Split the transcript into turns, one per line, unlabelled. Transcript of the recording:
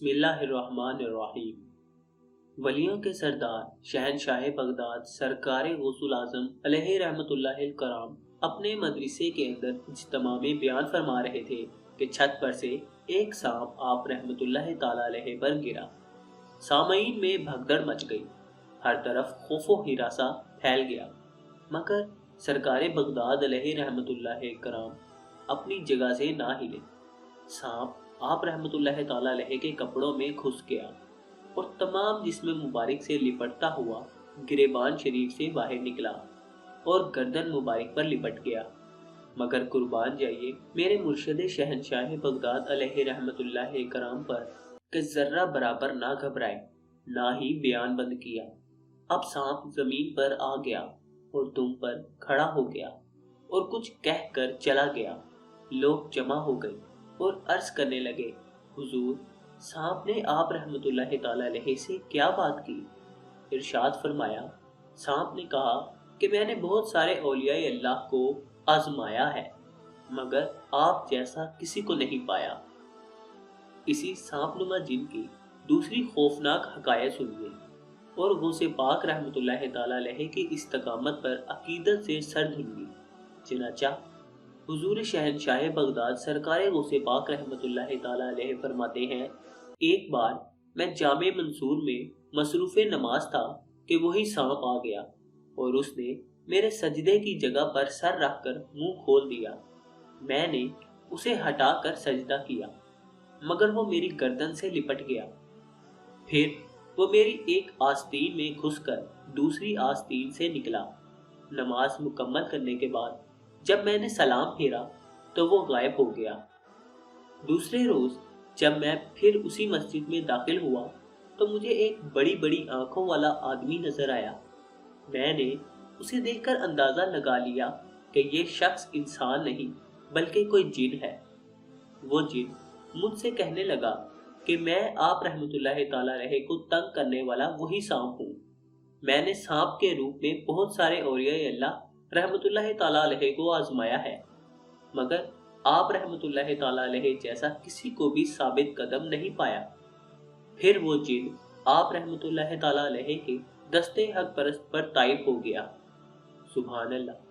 بسم اللہ الرحمن الرحیم۔ ولیوں کے سردار شہنشاہ بغداد سرکار غوث الاعظم علیہ رحمت اللہ الکرام اپنے مدرسے کے اندر اجتماع میں بیان فرما رہے تھے کہ چھت پر سے ایک سانپ آپ رحمت اللہ تعالی علیہ پر گرا۔ سامعین میں بھگدڑ مچ گئی، ہر طرف خوف و ہراساں پھیل گیا، مگر سرکار بغداد علیہ رحمت اللہ کرام اپنی جگہ سے نہ ہلے۔ سانپ آپ رحمت اللہ تعالی علیہ کے کپڑوں میں گھس گیا اور تمام جسم مبارک سے لپٹتا ہوا گریبان شریف سے باہر نکلا اور گردن مبارک پر لپٹ گیا۔ مگر قربان جائیے میرے مرشد شہنشاہ بغداد علیہ رحمت اللہ کرام پر کہ ذرہ برابر نہ گھبرائے، نہ ہی بیان بند کیا۔ اب سانپ زمین پر آ گیا اور دم پر کھڑا ہو گیا اور کچھ کہہ کر چلا گیا۔ لوگ جمع ہو گئے اور عرض کرنے لگے، حضور، سانپ نے آپ رحمت اللہ تعالی علیہ سے کیا بات کی؟ ارشاد فرمایا، سانپ نے کہا کہ میں نے بہت سارے اولیاء اللہ کو آزمایا ہے، مگر آپ جیسا کسی کو نہیں پایا۔ اسی سانپ نما جن کی دوسری خوفناک حکایت سنیے اور غوث پاک رحمت اللہ تعالی علیہ کی استقامت پر عقیدت سے سر دھنیے۔ چنانچہ حضور شہنشاہ بغداد سرکار غوث پاک رحمت اللہ تعالی علیہ فرماتے ہیں، ایک بار میں جامع منصور میں مصروف نماز تھا کہ وہی سانپ آ گیا اور اس نے میرے سجدے کی جگہ پر سر رکھ کر منہ کھول دیا۔ میں نے اسے ہٹا کر سجدہ کیا، مگر وہ میری گردن سے لپٹ گیا۔ پھر وہ میری ایک آستین میں گھس کر دوسری آستین سے نکلا۔ نماز مکمل کرنے کے بعد جب میں نے سلام پھیرا تو وہ غائب ہو گیا۔ دوسرے روز جب میں پھر اسی مسجد میں داخل ہوا تو مجھے ایک بڑی بڑی آنکھوں والا آدمی نظر آیا۔ میں نے اسے دیکھ کر اندازہ لگا لیا کہ یہ شخص انسان نہیں بلکہ کوئی جن ہے۔ وہ جن مجھ سے کہنے لگا کہ میں آپ رحمت اللہ تعالی علیہ کو تنگ کرنے والا وہی سانپ ہوں۔ میں نے سانپ کے روپ میں بہت سارے اولیاء اللہ رحمت اللہ تعالی علیہ کو آزمایا ہے، مگر آپ رحمت اللہ تعالی علیہ جیسا کسی کو بھی ثابت قدم نہیں پایا۔ پھر وہ جن آپ رحمت اللہ تعالی علیہ کے دستے حق پرست پر طائف ہو گیا۔ سبحان اللہ۔